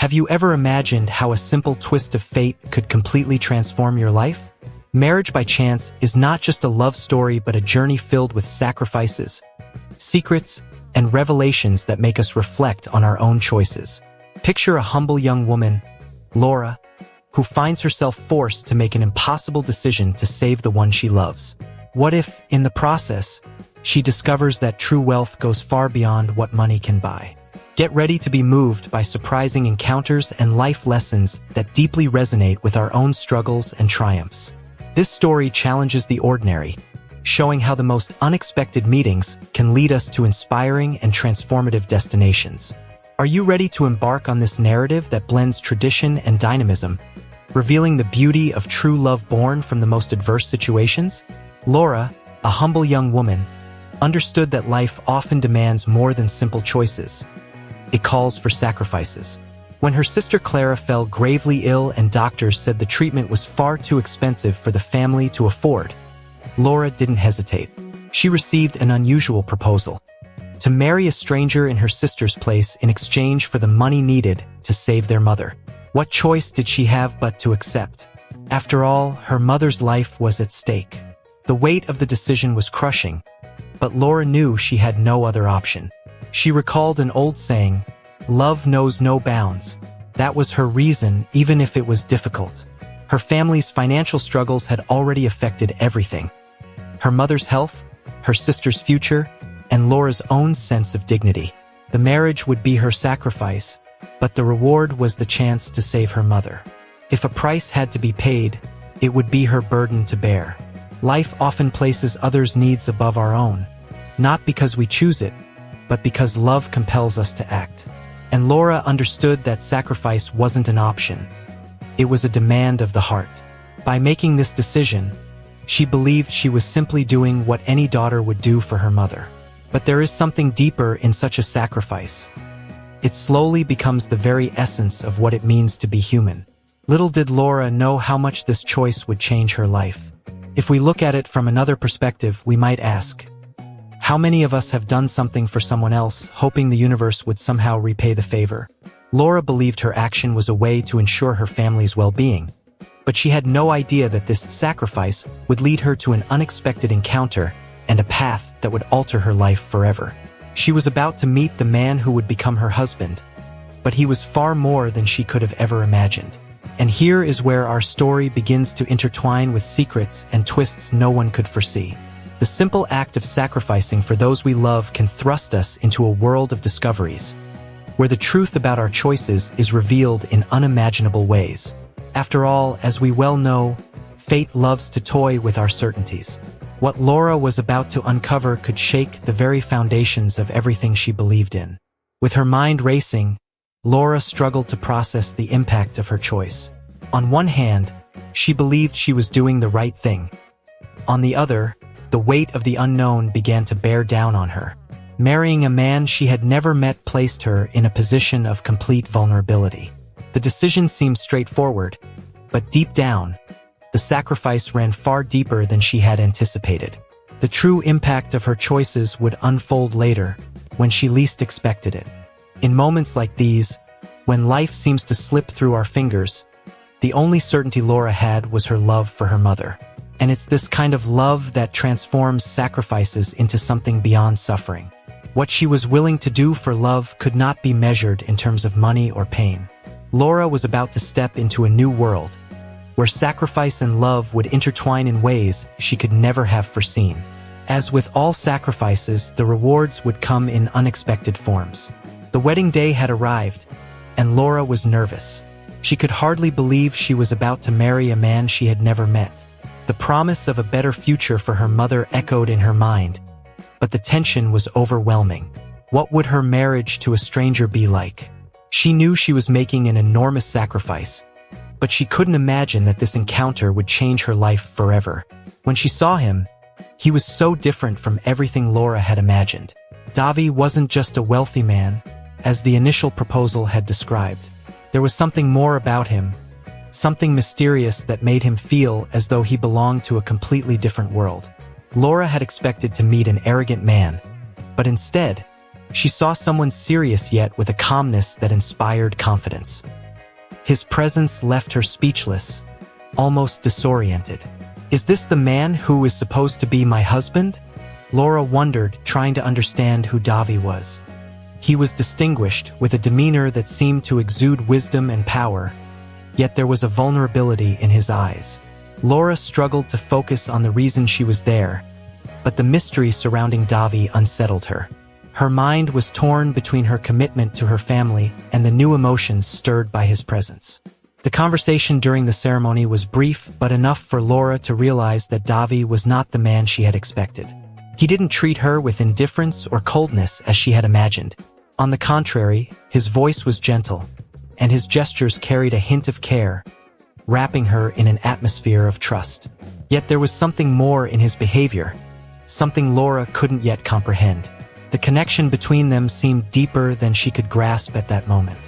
Have you ever imagined how a simple twist of fate could completely transform your life? Marriage by Chance is not just a love story but a journey filled with sacrifices, secrets, and revelations that make us reflect on our own choices. Picture a humble young woman, Laura, who finds herself forced to make an impossible decision to save the one she loves. What if, in the process, she discovers that true wealth goes far beyond what money can buy? Get ready to be moved by surprising encounters and life lessons that deeply resonate with our own struggles and triumphs. This story challenges the ordinary, showing how the most unexpected meetings can lead us to inspiring and transformative destinations. Are you ready to embark on this narrative that blends tradition and dynamism, revealing the beauty of true love born from the most adverse situations? Laura, a humble young woman, understood that life often demands more than simple choices. It calls for sacrifices. When her sister Clara fell gravely ill and doctors said the treatment was far too expensive for the family to afford, Laura didn't hesitate. She received an unusual proposal: to marry a stranger in her sister's place in exchange for the money needed to save their mother. What choice did she have but to accept? After all, her mother's life was at stake. The weight of the decision was crushing, but Laura knew she had no other option. She recalled an old saying, "Love knows no bounds." That was her reason, even if it was difficult. Her family's financial struggles had already affected everything: her mother's health, her sister's future, and Laura's own sense of dignity. The marriage would be her sacrifice, but the reward was the chance to save her mother. If a price had to be paid, it would be her burden to bear. Life often places others' needs above our own, not because we choose it, but because love compels us to act. And Laura understood that sacrifice wasn't an option. It was a demand of the heart. By making this decision, she believed she was simply doing what any daughter would do for her mother. But there is something deeper in such a sacrifice. It slowly becomes the very essence of what it means to be human. Little did Laura know how much this choice would change her life. If we look at it from another perspective, we might ask, how many of us have done something for someone else, hoping the universe would somehow repay the favor? Laura believed her action was a way to ensure her family's well-being, but she had no idea that this sacrifice would lead her to an unexpected encounter and a path that would alter her life forever. She was about to meet the man who would become her husband, but he was far more than she could have ever imagined. And here is where our story begins to intertwine with secrets and twists no one could foresee. The simple act of sacrificing for those we love can thrust us into a world of discoveries, where the truth about our choices is revealed in unimaginable ways. After all, as we well know, fate loves to toy with our certainties. What Laura was about to uncover could shake the very foundations of everything she believed in. With her mind racing, Laura struggled to process the impact of her choice. On one hand, she believed she was doing the right thing. On the other, the weight of the unknown began to bear down on her. Marrying a man she had never met placed her in a position of complete vulnerability. The decision seemed straightforward, but deep down, the sacrifice ran far deeper than she had anticipated. The true impact of her choices would unfold later, when she least expected it. In moments like these, when life seems to slip through our fingers, the only certainty Laura had was her love for her mother. And it's this kind of love that transforms sacrifices into something beyond suffering. What she was willing to do for love could not be measured in terms of money or pain. Laura was about to step into a new world, where sacrifice and love would intertwine in ways she could never have foreseen. As with all sacrifices, the rewards would come in unexpected forms. The wedding day had arrived, and Laura was nervous. She could hardly believe she was about to marry a man she had never met. The promise of a better future for her mother echoed in her mind, but the tension was overwhelming. What would her marriage to a stranger be like? She knew she was making an enormous sacrifice, but she couldn't imagine that this encounter would change her life forever. When she saw him, he was so different from everything Laura had imagined. Davi wasn't just a wealthy man, as the initial proposal had described. There was something more about him, something mysterious that made him feel as though he belonged to a completely different world. Laura had expected to meet an arrogant man, but instead, She saw someone serious yet with a calmness that inspired confidence. His presence left her speechless, almost disoriented. Is this the man who is supposed to be my husband? Laura wondered, trying to understand who Davi was. He was distinguished, with a demeanor that seemed to exude wisdom and power, yet there was a vulnerability in his eyes. Laura struggled to focus on the reason she was there, but the mystery surrounding Davi unsettled her. Her mind was torn between her commitment to her family and the new emotions stirred by his presence. The conversation during the ceremony was brief, but enough for Laura to realize that Davi was not the man she had expected. He didn't treat her with indifference or coldness as she had imagined. On the contrary, his voice was gentle, and his gestures carried a hint of care, wrapping her in an atmosphere of trust. Yet there was something more in his behavior, something Laura couldn't yet comprehend. The connection between them seemed deeper than she could grasp at that moment.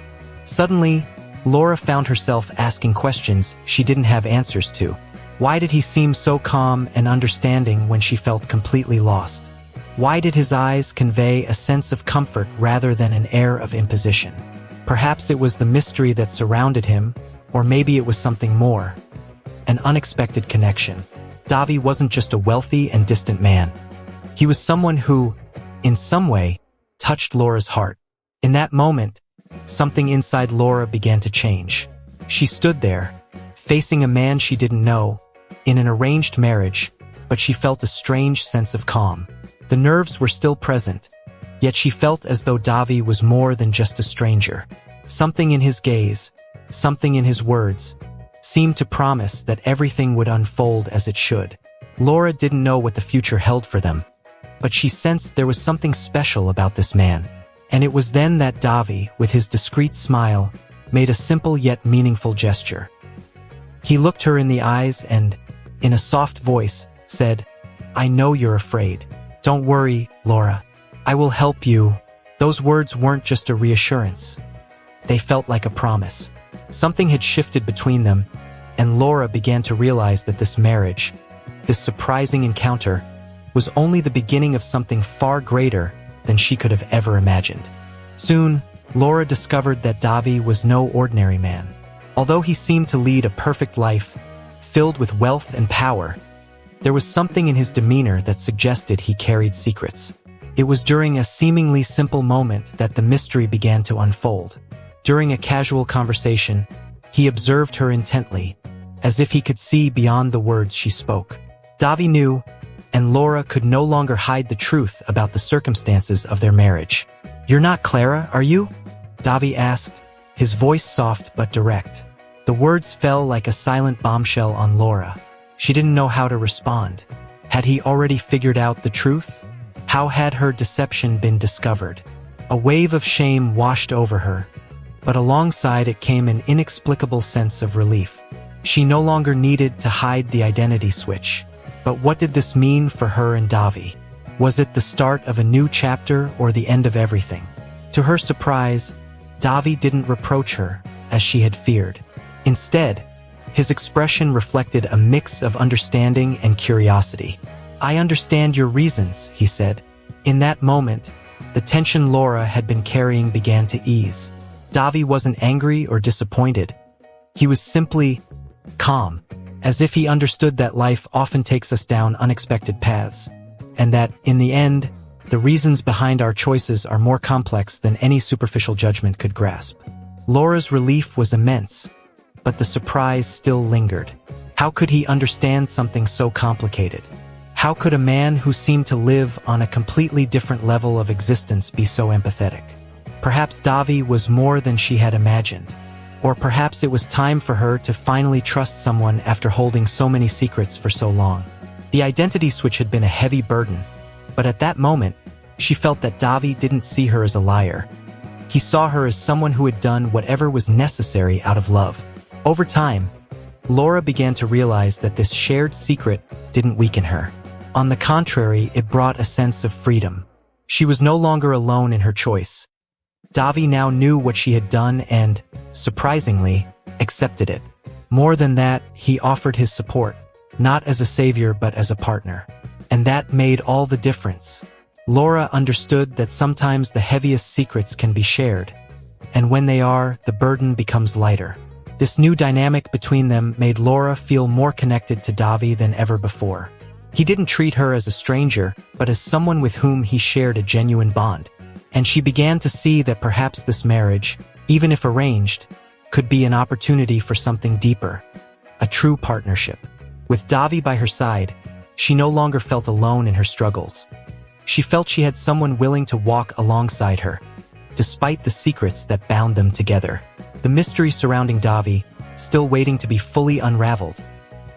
Suddenly, Laura found herself asking questions she didn't have answers to. Why did he seem so calm and understanding when she felt completely lost? Why did his eyes convey a sense of comfort rather than an air of imposition? Perhaps it was the mystery that surrounded him, or maybe it was something more. An unexpected connection. Davi wasn't just a wealthy and distant man. He was someone who, in some way, touched Laura's heart. In that moment, something inside Laura began to change. She stood there, facing a man she didn't know, in an arranged marriage, but she felt a strange sense of calm. The nerves were still present, yet she felt as though Davi was more than just a stranger. Something in his gaze, something in his words, seemed to promise that everything would unfold as it should. Laura didn't know what the future held for them, but she sensed there was something special about this man. And it was then that Davi, with his discreet smile, made a simple yet meaningful gesture. He looked her in the eyes and, in a soft voice, said, "I know you're afraid. Don't worry, Laura. I will help you." Those words weren't just a reassurance. They felt like a promise. Something had shifted between them, and Laura began to realize that this marriage, this surprising encounter, was only the beginning of something far greater than she could have ever imagined. Soon, Laura discovered that Davi was no ordinary man. Although he seemed to lead a perfect life, filled with wealth and power, there was something in his demeanor that suggested he carried secrets. It was during a seemingly simple moment that the mystery began to unfold. During a casual conversation, he observed her intently, as if he could see beyond the words she spoke. Davi knew, and Laura could no longer hide the truth about the circumstances of their marriage. "You're not Clara, are you?" Davi asked, his voice soft but direct. The words fell like a silent bombshell on Laura. She didn't know how to respond. Had he already figured out the truth? How had her deception been discovered? A wave of shame washed over her, but alongside it came an inexplicable sense of relief. She no longer needed to hide the identity switch. But what did this mean for her and Davi? Was it the start of a new chapter or the end of everything? To her surprise, Davi didn't reproach her, as she had feared. Instead, his expression reflected a mix of understanding and curiosity. "I understand your reasons," he said. In that moment, the tension Laura had been carrying began to ease. Davi wasn't angry or disappointed. He was simply calm, as if he understood that life often takes us down unexpected paths, and that, in the end, the reasons behind our choices are more complex than any superficial judgment could grasp. Laura's relief was immense, but the surprise still lingered. How could he understand something so complicated? How could a man who seemed to live on a completely different level of existence be so empathetic? Perhaps Davi was more than she had imagined. Or perhaps it was time for her to finally trust someone after holding so many secrets for so long. The identity switch had been a heavy burden, but at that moment, she felt that Davi didn't see her as a liar. He saw her as someone who had done whatever was necessary out of love. Over time, Laura began to realize that this shared secret didn't weaken her. On the contrary, it brought a sense of freedom. She was no longer alone in her choice. Davi now knew what she had done and, surprisingly, accepted it. More than that, he offered his support, not as a savior but as a partner. And that made all the difference. Laura understood that sometimes the heaviest secrets can be shared, and when they are, the burden becomes lighter. This new dynamic between them made Laura feel more connected to Davi than ever before. He didn't treat her as a stranger, but as someone with whom he shared a genuine bond. And she began to see that perhaps this marriage, even if arranged, could be an opportunity for something deeper, a true partnership. With Davi by her side, she no longer felt alone in her struggles. She felt she had someone willing to walk alongside her, despite the secrets that bound them together. The mystery surrounding Davi, still waiting to be fully unraveled,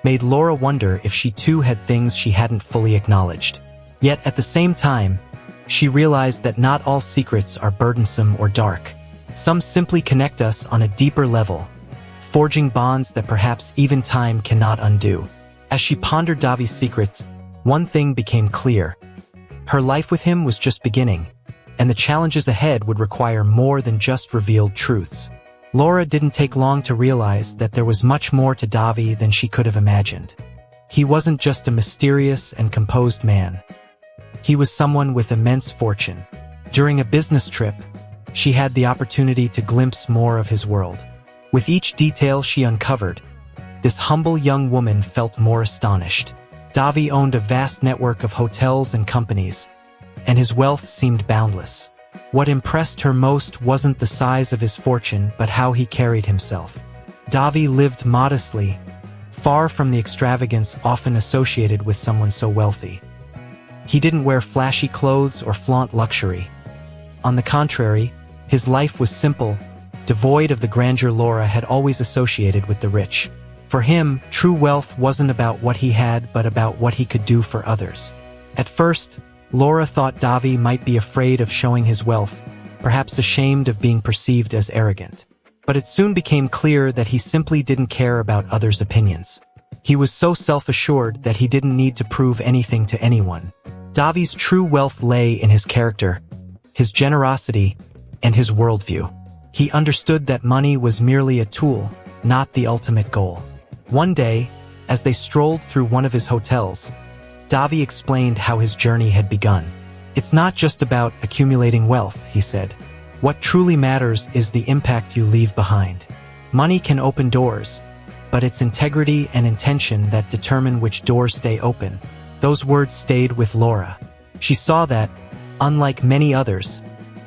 made Laura wonder if she too had things she hadn't fully acknowledged. Yet at the same time, she realized that not all secrets are burdensome or dark. Some simply connect us on a deeper level, forging bonds that perhaps even time cannot undo. As she pondered Davi's secrets, one thing became clear. Her life with him was just beginning, and the challenges ahead would require more than just revealed truths. Laura didn't take long to realize that there was much more to Davi than she could have imagined. He wasn't just a mysterious and composed man. He was someone with immense fortune. During a business trip, she had the opportunity to glimpse more of his world. With each detail she uncovered, this humble young woman felt more astonished. Davi owned a vast network of hotels and companies, and his wealth seemed boundless. What impressed her most wasn't the size of his fortune, but how he carried himself. Davi lived modestly, far from the extravagance often associated with someone so wealthy. He didn't wear flashy clothes or flaunt luxury. On the contrary, his life was simple, devoid of the grandeur Laura had always associated with the rich. For him, true wealth wasn't about what he had, but about what he could do for others. At first, Laura thought Davi might be afraid of showing his wealth, perhaps ashamed of being perceived as arrogant. But it soon became clear that he simply didn't care about others' opinions. He was so self-assured that he didn't need to prove anything to anyone. Davi's true wealth lay in his character, his generosity, and his worldview. He understood that money was merely a tool, not the ultimate goal. One day, as they strolled through one of his hotels, Davi explained how his journey had begun. "It's not just about accumulating wealth," he said. "What truly matters is the impact you leave behind. Money can open doors, but it's integrity and intention that determine which doors stay open." Those words stayed with Laura. She saw that, unlike many others,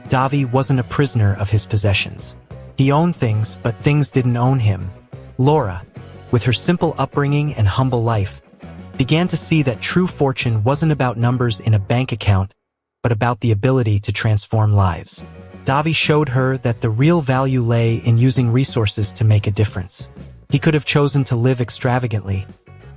Davi wasn't a prisoner of his possessions. He owned things, but things didn't own him. Laura, with her simple upbringing and humble life, began to see that true fortune wasn't about numbers in a bank account, but about the ability to transform lives. Davi showed her that the real value lay in using resources to make a difference. He could have chosen to live extravagantly,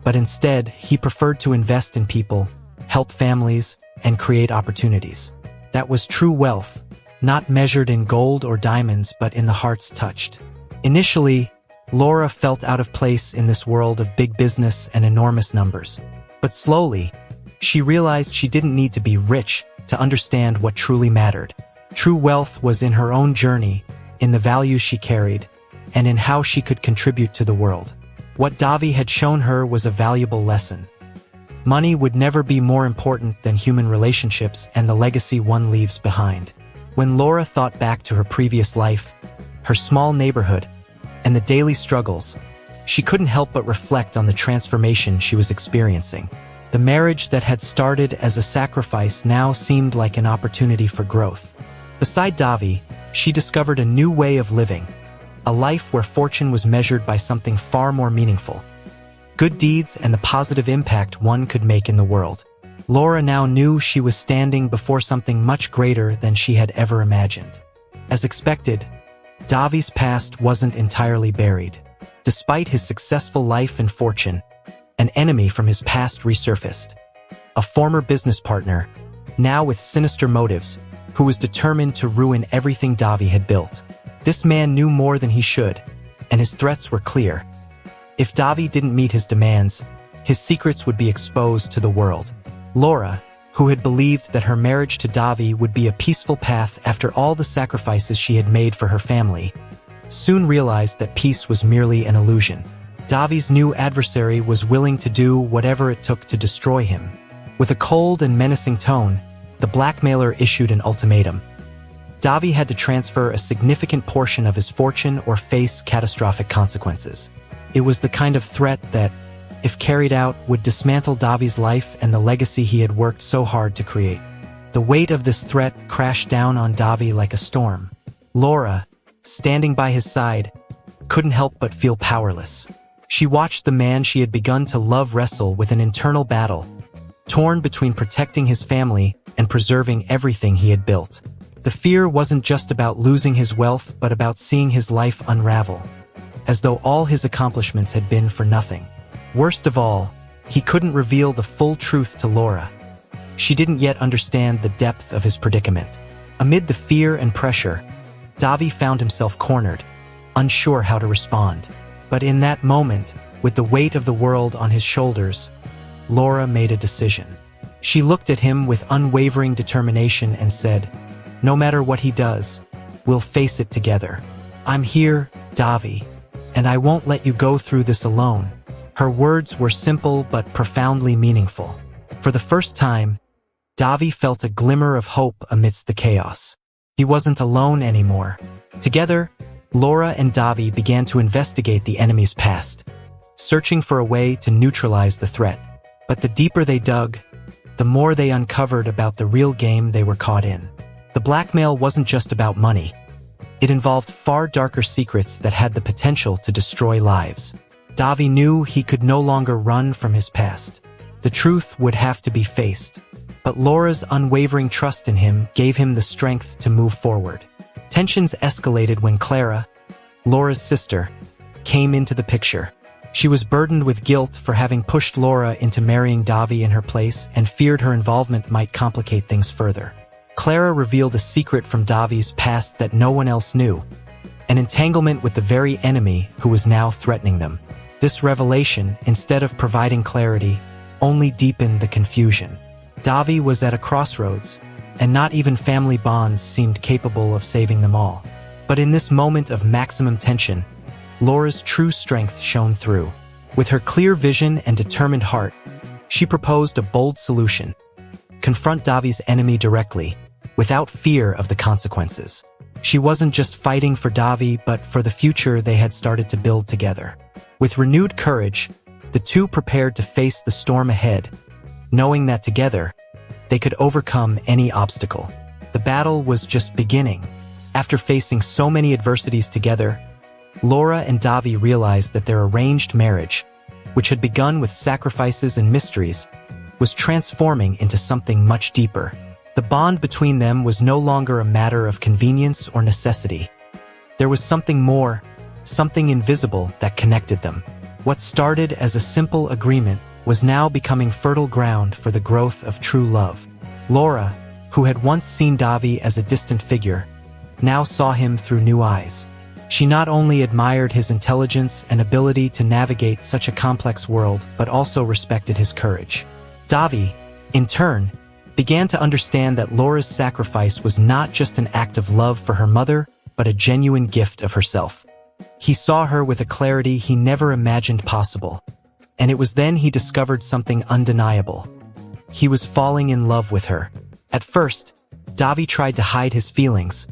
but instead, he preferred to invest in people, help families, and create opportunities. That was true wealth, not measured in gold or diamonds, but in the hearts touched. Initially, Laura felt out of place in this world of big business and enormous numbers. But slowly, she realized she didn't need to be rich to understand what truly mattered. True wealth was in her own journey, in the values she carried, and in how she could contribute to the world. What Davi had shown her was a valuable lesson. Money would never be more important than human relationships and the legacy one leaves behind. When Laura thought back to her previous life, her small neighborhood, and the daily struggles, she couldn't help but reflect on the transformation she was experiencing. The marriage that had started as a sacrifice now seemed like an opportunity for growth. Beside Davi, she discovered a new way of living, a life where fortune was measured by something far more meaningful: good deeds and the positive impact one could make in the world. Laura now knew she was standing before something much greater than she had ever imagined. As expected, Davi's past wasn't entirely buried. Despite his successful life and fortune, an enemy from his past resurfaced. A former business partner, now with sinister motives, who was determined to ruin everything Davi had built. This man knew more than he should, and his threats were clear. If Davi didn't meet his demands, his secrets would be exposed to the world. Laura, who had believed that her marriage to Davi would be a peaceful path after all the sacrifices she had made for her family, soon realized that peace was merely an illusion. Davi's new adversary was willing to do whatever it took to destroy him. With a cold and menacing tone, the blackmailer issued an ultimatum. Davi had to transfer a significant portion of his fortune or face catastrophic consequences. It was the kind of threat that, if carried out, would dismantle Davi's life and the legacy he had worked so hard to create. The weight of this threat crashed down on Davi like a storm. Laura, standing by his side, couldn't help but feel powerless. She watched the man she had begun to love wrestle with an internal battle, torn between protecting his family and preserving everything he had built. The fear wasn't just about losing his wealth, but about seeing his life unravel, as though all his accomplishments had been for nothing. Worst of all, he couldn't reveal the full truth to Laura. She didn't yet understand the depth of his predicament. Amid the fear and pressure, Davi found himself cornered, unsure how to respond. But in that moment, with the weight of the world on his shoulders, Laura made a decision. She looked at him with unwavering determination and said, "No matter what he does, we'll face it together. I'm here, Davi, and I won't let you go through this alone." Her words were simple but profoundly meaningful. For the first time, Davi felt a glimmer of hope amidst the chaos. He wasn't alone anymore. Together, Laura and Davi began to investigate the enemy's past, searching for a way to neutralize the threat. But the deeper they dug, the more they uncovered about the real game they were caught in. The blackmail wasn't just about money. It involved far darker secrets that had the potential to destroy lives. Davi knew he could no longer run from his past. The truth would have to be faced. But Laura's unwavering trust in him gave him the strength to move forward. Tensions escalated when Clara, Laura's sister, came into the picture. She was burdened with guilt for having pushed Laura into marrying Davi in her place and feared her involvement might complicate things further. Clara revealed a secret from Davi's past that no one else knew, an entanglement with the very enemy who was now threatening them. This revelation, instead of providing clarity, only deepened the confusion. Davi was at a crossroads, and not even family bonds seemed capable of saving them all. But in this moment of maximum tension, Laura's true strength shone through. With her clear vision and determined heart, she proposed a bold solution: confront Davi's enemy directly, without fear of the consequences. She wasn't just fighting for Davi, but for the future they had started to build together. With renewed courage, the two prepared to face the storm ahead, knowing that together, they could overcome any obstacle. The battle was just beginning. After facing so many adversities together, Laura and Davi realized that their arranged marriage, which had begun with sacrifices and mysteries, was transforming into something much deeper. The bond between them was no longer a matter of convenience or necessity. There was something more, something invisible that connected them. What started as a simple agreement was now becoming fertile ground for the growth of true love. Laura, who had once seen Davi as a distant figure, now saw him through new eyes. She not only admired his intelligence and ability to navigate such a complex world, but also respected his courage. Davi, in turn, began to understand that Laura's sacrifice was not just an act of love for her mother, but a genuine gift of herself. He saw her with a clarity he never imagined possible, and it was then he discovered something undeniable. He was falling in love with her. At first, Davi tried to hide his feelings,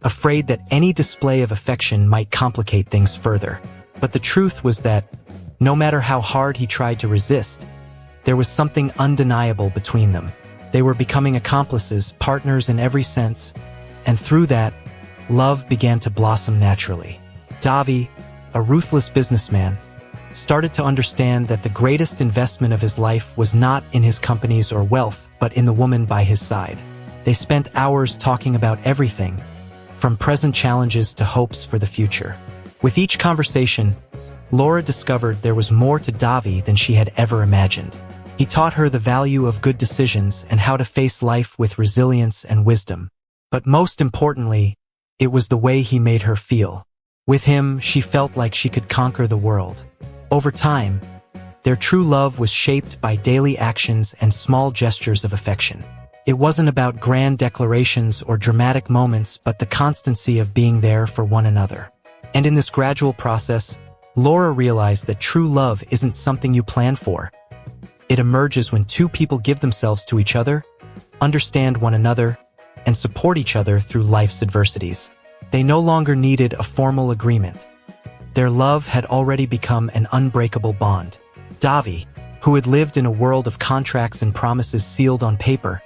afraid that any display of affection might complicate things further. But the truth was that, no matter how hard he tried to resist, there was something undeniable between them. They were becoming accomplices, partners in every sense, and through that, love began to blossom naturally. Davi, a ruthless businessman, started to understand that the greatest investment of his life was not in his companies or wealth, but in the woman by his side. They spent hours talking about everything, from present challenges to hopes for the future. With each conversation, Laura discovered there was more to Davi than she had ever imagined. He taught her the value of good decisions and how to face life with resilience and wisdom. But most importantly, it was the way he made her feel. With him, she felt like she could conquer the world. Over time, their true love was shaped by daily actions and small gestures of affection. It wasn't about grand declarations or dramatic moments, but the constancy of being there for one another. And in this gradual process, Laura realized that true love isn't something you plan for. It emerges when two people give themselves to each other, understand one another, and support each other through life's adversities. They no longer needed a formal agreement. Their love had already become an unbreakable bond. Davi, who had lived in a world of contracts and promises sealed on paper,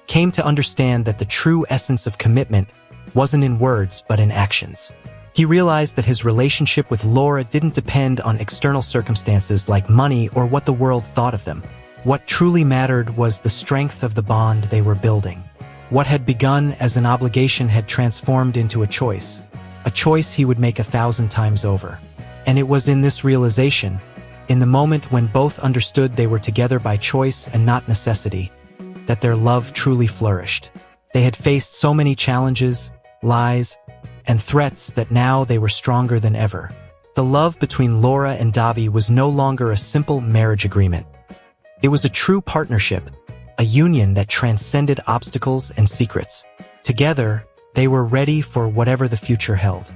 came to understand that the true essence of commitment wasn't in words but in actions. He realized that his relationship with Laura didn't depend on external circumstances like money or what the world thought of them. What truly mattered was the strength of the bond they were building. What had begun as an obligation had transformed into a choice he would make 1,000 times over. And it was in this realization, in the moment when both understood they were together by choice and not necessity, that their love truly flourished. They had faced so many challenges, lies, and threats that now they were stronger than ever. The love between Laura and Davi was no longer a simple marriage agreement. It was a true partnership, a union that transcended obstacles and secrets. Together, they were ready for whatever the future held.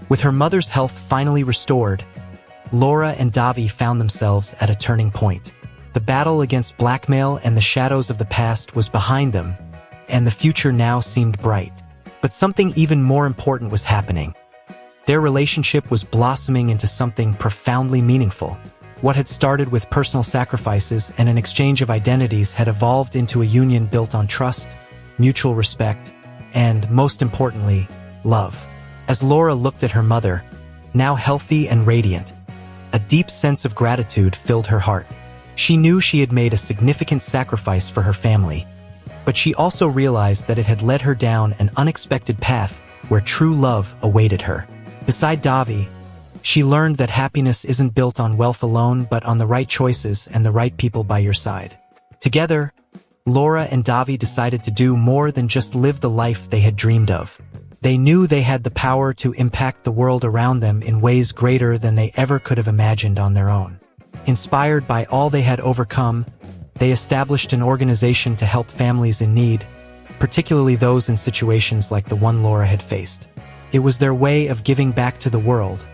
With her mother's health finally restored, Laura and Davi found themselves at a turning point. The battle against blackmail and the shadows of the past was behind them, and the future now seemed bright. But something even more important was happening. Their relationship was blossoming into something profoundly meaningful. What had started with personal sacrifices and an exchange of identities had evolved into a union built on trust, mutual respect, and, most importantly, love. As Laura looked at her mother, now healthy and radiant, a deep sense of gratitude filled her heart. She knew she had made a significant sacrifice for her family, but she also realized that it had led her down an unexpected path where true love awaited her. Beside Davi, she learned that happiness isn't built on wealth alone but on the right choices and the right people by your side. Together, Laura and Davi decided to do more than just live the life they had dreamed of. They knew they had the power to impact the world around them in ways greater than they ever could have imagined on their own. Inspired by all they had overcome, they established an organization to help families in need, particularly those in situations like the one Laura had faced. It was their way of giving back to the world,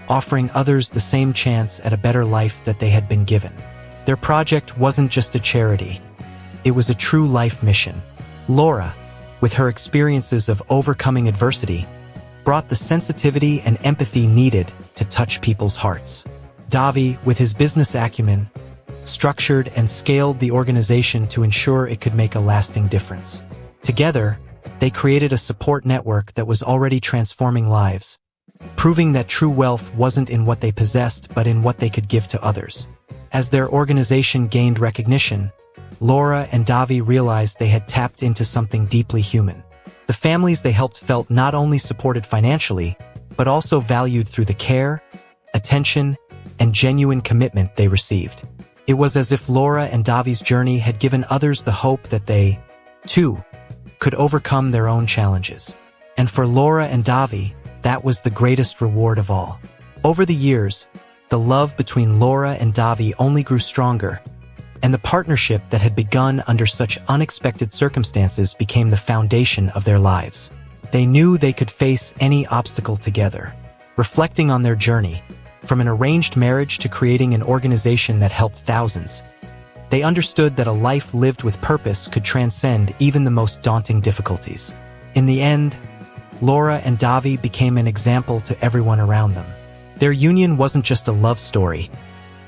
offering others the same chance at a better life that they had been given. Their project wasn't just a charity. It was a true life mission. Laura, with her experiences of overcoming adversity, brought the sensitivity and empathy needed to touch people's hearts. Davi, with his business acumen, structured and scaled the organization to ensure it could make a lasting difference. Together, they created a support network that was already transforming lives, proving that true wealth wasn't in what they possessed but in what they could give to others. As their organization gained recognition, Laura and Davi realized they had tapped into something deeply human. The families they helped felt not only supported financially, but also valued through the care, attention, and genuine commitment they received. It was as if Laura and Davi's journey had given others the hope that they, too, could overcome their own challenges. And for Laura and Davi, that was the greatest reward of all. Over the years, the love between Laura and Davi only grew stronger, and the partnership that had begun under such unexpected circumstances became the foundation of their lives. They knew they could face any obstacle together. Reflecting on their journey, from an arranged marriage to creating an organization that helped thousands, they understood that a life lived with purpose could transcend even the most daunting difficulties. In the end, Laura and Davi became an example to everyone around them. Their union wasn't just a love story.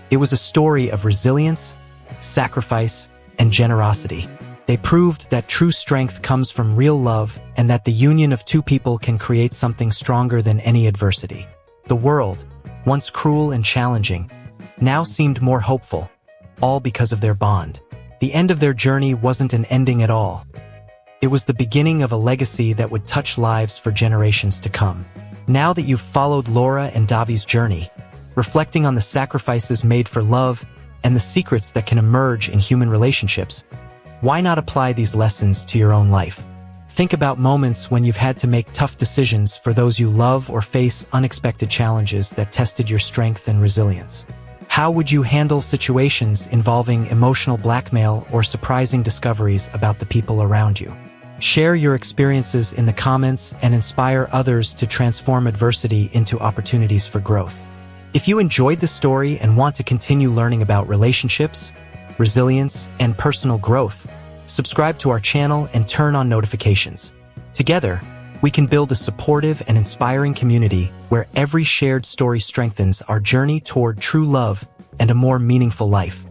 It was a story of resilience, sacrifice, and generosity. They proved that true strength comes from real love and that the union of two people can create something stronger than any adversity. The world, once cruel and challenging, now seemed more hopeful, all because of their bond. The end of their journey wasn't an ending at all. It was the beginning of a legacy that would touch lives for generations to come. Now that you've followed Laura and Davi's journey, reflecting on the sacrifices made for love and the secrets that can emerge in human relationships, why not apply these lessons to your own life? Think about moments when you've had to make tough decisions for those you love or face unexpected challenges that tested your strength and resilience. How would you handle situations involving emotional blackmail or surprising discoveries about the people around you? Share your experiences in the comments and inspire others to transform adversity into opportunities for growth. If you enjoyed this story and want to continue learning about relationships, resilience, and personal growth, subscribe to our channel, and turn on notifications. Together, we can build a supportive and inspiring community where every shared story strengthens our journey toward true love and a more meaningful life.